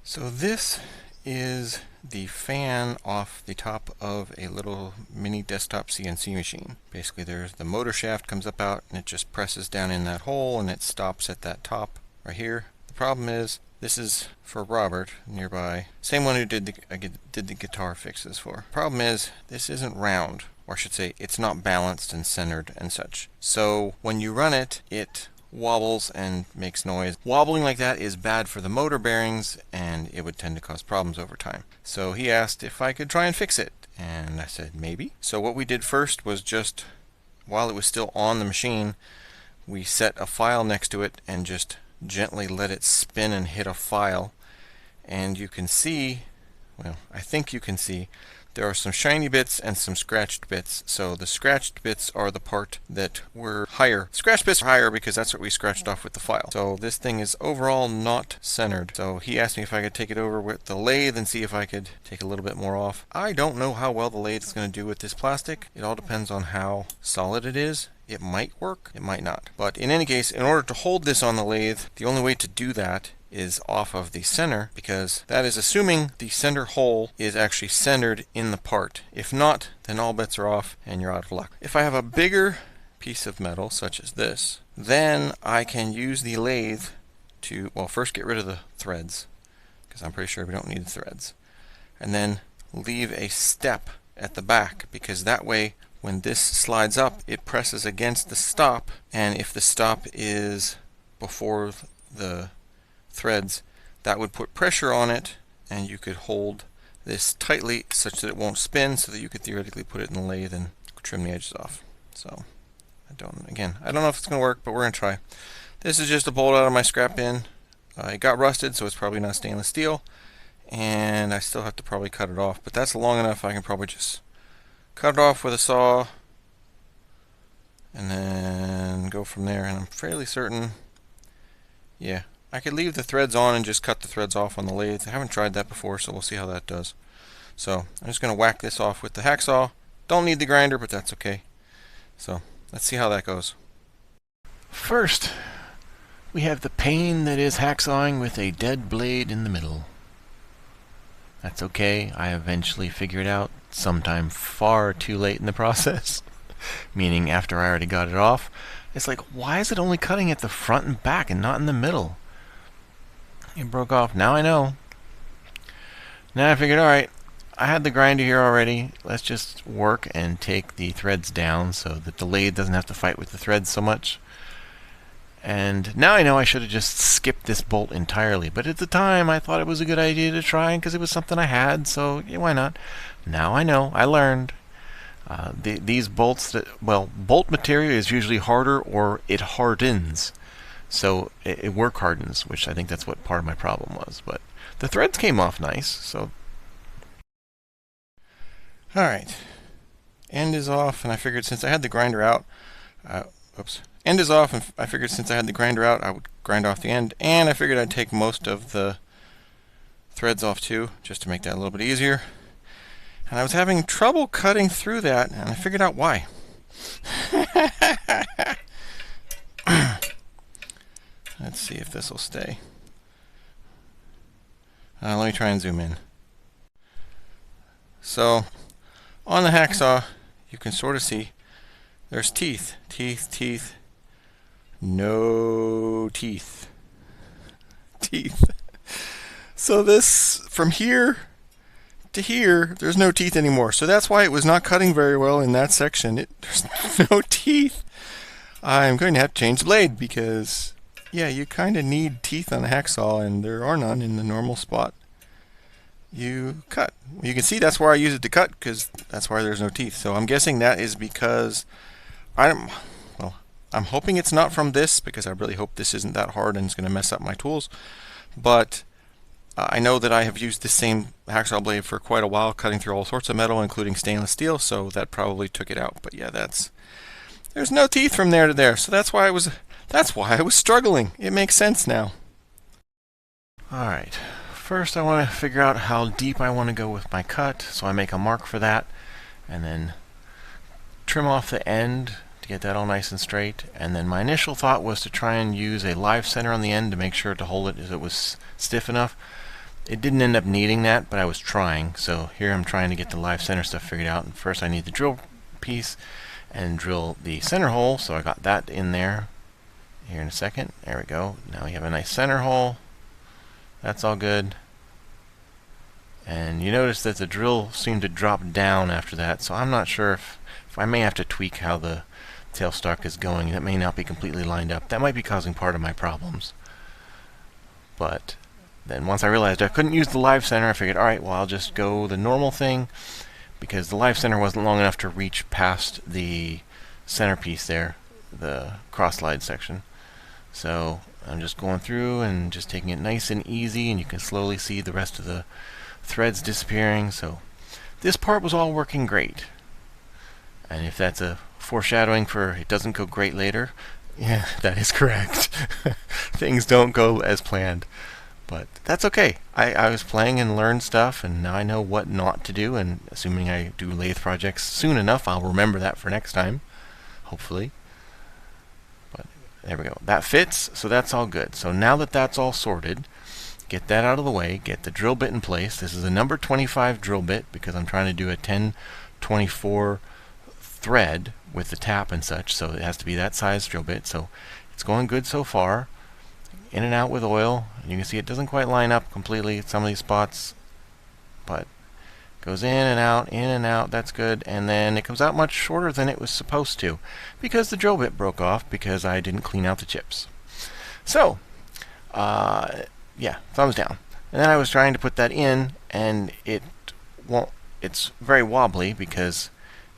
So this is the fan off the top of a little mini desktop CNC machine. Basically there's the motor shaft comes up out and it just presses down in that hole and it stops at that top right here. The problem is this is for Robert nearby, same one who did the guitar fixes for. Problem is this isn't round, or I should say it's not balanced and centered and such. So when you run it, it wobbles and makes noise. Wobbling like that is bad for the motor bearings and it would tend to cause problems over time. So he asked if I could try and fix it, and I said maybe. So what we did first was just, while it was still on the machine, we set a file next to it and just gently let it spin and hit a file. And you can see, well, I think you can see, there are some shiny bits and some scratched bits. So the scratched bits are the part that were higher. Scratched bits are higher because that's what we scratched off with the file. So this thing is overall not centered. So he asked me if I could take it over with the lathe and see if I could take a little bit more off. I don't know how well the lathe is going to do with this plastic. It all depends on how solid it is. It might work, it might not. But in any case, in order to hold this on the lathe, the only way to do that is off of the center, because that is assuming the center hole is actually centered in the part. If not, then all bets are off and you're out of luck. If I have a bigger piece of metal, such as this, then I can use the lathe to, well, first get rid of the threads, because I'm pretty sure we don't need the threads, and then leave a step at the back, because that way when this slides up, it presses against the stop, and if the stop is before the threads, that would put pressure on it, and you could hold this tightly such that it won't spin, so that you could theoretically put it in the lathe and trim the edges off. So I don't know if it's going to work, but we're going to try. This is just a bolt out of my scrap bin. It got rusted, so it's probably not stainless steel, and I still have to probably cut it off, but that's long enough. I can probably just cut it off with a saw and then go from there. And I'm fairly certain, yeah, I could leave the threads on and just cut the threads off on the lathe. I haven't tried that before, so we'll see how that does. So I'm just going to whack this off with the hacksaw. Don't need the grinder, but that's okay. So let's see how that goes. First, we have the pain that is hacksawing with a dead blade in the middle. That's okay. I eventually figured out sometime far too late in the process, meaning after I already got it off. It's like, why is it only cutting at the front and back and not in the middle? It broke off. Now I know. Now I figured, alright, I had the grinder here already. Let's just work and take the threads down so that the lathe doesn't have to fight with the threads so much. And now I know I should have just skipped this bolt entirely. But at the time, I thought it was a good idea to try because it was something I had, so yeah, why not? Now I know. I learned. These bolts, bolt material is usually harder or it hardens. So it work hardens, which I think that's what part of my problem was. But the threads came off nice, so. Alright. End is off, and I figured since I had the grinder out, end is off, and I figured since I had the grinder out, I would grind off the end, and I figured I'd take most of the threads off too, just to make that a little bit easier. And I was having trouble cutting through that, and I figured out why. Let's see if this will stay. Let me try and zoom in. So, on the hacksaw, you can sort of see there's teeth, teeth, no teeth. Teeth. So this, from here to here, there's no teeth anymore. So that's why it was not cutting very well in that section. There's no teeth. I'm going to have to change the blade because, yeah, you kind of need teeth on a hacksaw, and there are none in the normal spot you cut. You can see that's where I use it to cut, because that's why there's no teeth. So I'm guessing that is because I'm hoping it's not from this, because I really hope this isn't that hard and it's going to mess up my tools. But I know that I have used the same hacksaw blade for quite a while, cutting through all sorts of metal, including stainless steel, so that probably took it out. But yeah, there's no teeth from there to there, so that's why I was struggling. It makes sense now. Alright, first I want to figure out how deep I want to go with my cut, so I make a mark for that, and then trim off the end to get that all nice and straight. And then my initial thought was to try and use a live center on the end to make sure to hold it as it was stiff enough. It didn't end up needing that, but I was trying. So here I'm trying to get the live center stuff figured out. And first I need the drill piece and drill the center hole. So I got that in there here in a second. There we go. Now we have a nice center hole. That's all good. And you notice that the drill seemed to drop down after that. So I'm not sure if I may have to tweak how the tailstock is going. That may not be completely lined up. That might be causing part of my problems. But then once I realized I couldn't use the live center, I figured, alright, well, I'll just go the normal thing, because the live center wasn't long enough to reach past the centerpiece there, the cross slide section. So I'm just going through and just taking it nice and easy, and you can slowly see the rest of the threads disappearing. So this part was all working great. And if that's a foreshadowing for it doesn't go great later, yeah, that is correct. Things don't go as planned. But that's okay. I was playing and learned stuff, and now I know what not to do, and assuming I do lathe projects soon enough, I'll remember that for next time, hopefully. But there we go. That fits, so that's all good. So now that that's all sorted, get that out of the way, get the drill bit in place. This is a number 25 drill bit because I'm trying to do a 1024 thread with the tap and such, so it has to be that size drill bit. So it's going good so far. In and out with oil. You can see it doesn't quite line up completely at some of these spots, but goes in and out, that's good. And then it comes out much shorter than it was supposed to because the drill bit broke off because I didn't clean out the chips. So yeah, thumbs down. And then I was trying to put that in, and it won't. It's very wobbly because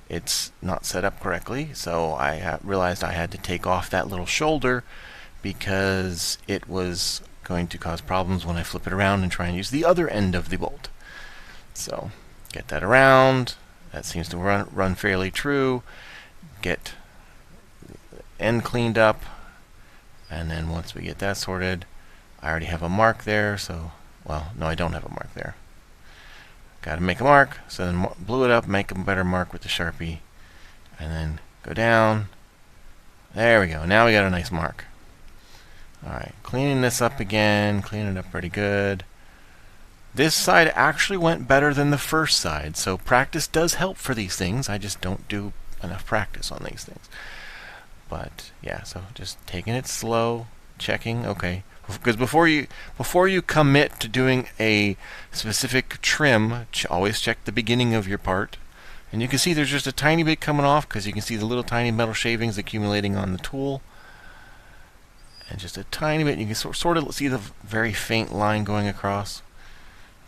it's not set up correctly. So I realized I had to take off that little shoulder because it was going to cause problems when I flip it around and try and use the other end of the bolt. So get that around. That seems to run fairly true. Get the end cleaned up, and then once we get that sorted, I already have a mark there. So, well, no, I don't have a mark there. Got to make a mark. So then blew it up, make a better mark with the Sharpie, and then go down. There we go. Now we got a nice mark. Alright, cleaning this up again, cleaning it up pretty good. This side actually went better than the first side, so practice does help for these things. I just don't do enough practice on these things. But yeah, so just taking it slow, checking, okay. Because before you commit to doing a specific trim, always check the beginning of your part. And you can see there's just a tiny bit coming off because you can see the little tiny metal shavings accumulating on the tool. And just a tiny bit, you can sort of see the very faint line going across.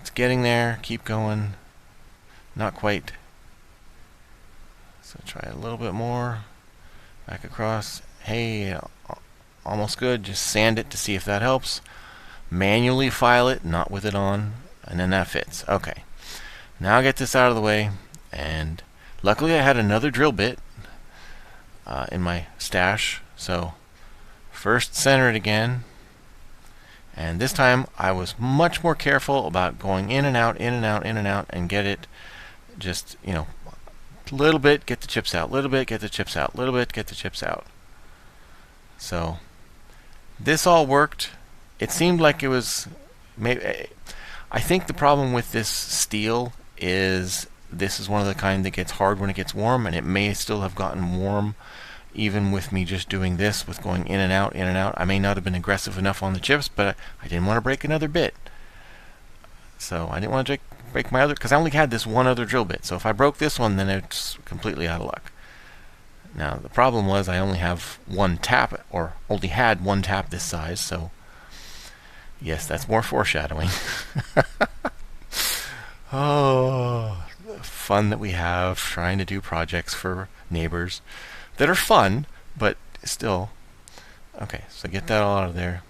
It's getting there, keep going. Not quite. So try a little bit more. Back across. Hey, almost good. Just sand it to see if that helps. Manually file it, not with it on. And then that fits. Okay. Now get this out of the way. And luckily I had another drill bit in my stash. So first center it again, and this time I was much more careful about going in and out, in and out, in and out, and get it just, you know, a little bit, get the chips out, little bit, get the chips out, little bit, get the chips out. So this all worked. It seemed like it was maybe. I think the problem with this steel is this is one of the kind that gets hard when it gets warm, and it may still have gotten warm even with me just doing this, with going in and out, in and out. I may not have been aggressive enough on the chips, but I didn't want to break another bit. So I didn't want to break my other, because I only had this one other drill bit. So if I broke this one, then it's completely out of luck. Now the problem was I only have one tap, or only had one tap this size, so yes, that's more foreshadowing. Oh, the fun that we have trying to do projects for neighbors that are fun, but still. Okay, so get that all out of there.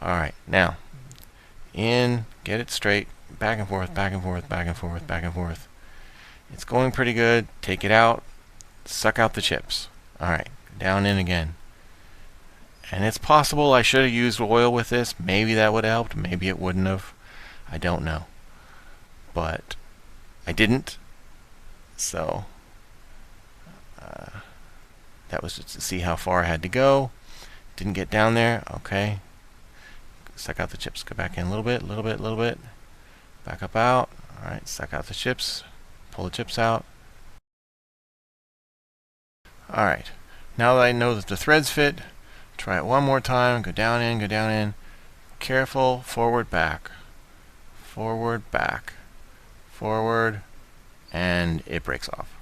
Alright, now, in, get it straight, back and forth, back and forth, back and forth, back and forth. It's going pretty good. Take it out, suck out the chips. Alright, down in again. And it's possible I should have used oil with this. Maybe that would have helped, maybe it wouldn't have. I don't know. But I didn't. So that was just to see how far I had to go. Didn't get down there. Okay. suck out the chips. Go back in a little bit, a little bit, a little bit. Back up out. All right, suck out the chips. Pull the chips out. All right. Now that I know that the threads fit, try it one more time. Go down in, go down in. Careful, forward, back. Forward, back. Forward, and it breaks off.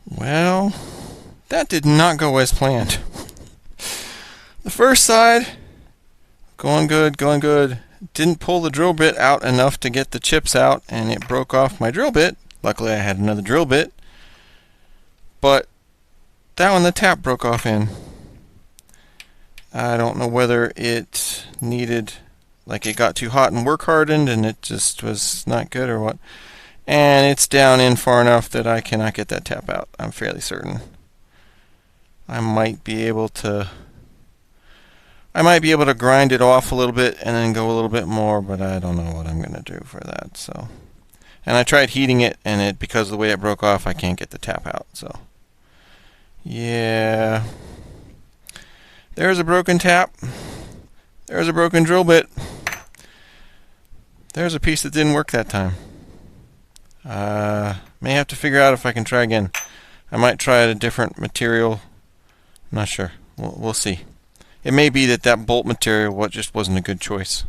Well, that did not go as planned. The first side, going good, going good. Didn't pull the drill bit out enough to get the chips out, and it broke off my drill bit. Luckily I had another drill bit. But that one, the tap broke off in. I don't know whether it needed, like it got too hot and work hardened and it just was not good or what. And it's down in far enough that I cannot get that tap out, I'm fairly certain. I might be able to grind it off a little bit and then go a little bit more, but I don't know what I'm going to do for that. So, and I tried heating it, and it, because of the way it broke off, I can't get the tap out. So, yeah, there's a broken tap. There's a broken drill bit. There's a piece that didn't work that time. May have to figure out if I can try again. I might try a different material. I'm not sure. We'll see. It may be that bolt material just wasn't a good choice.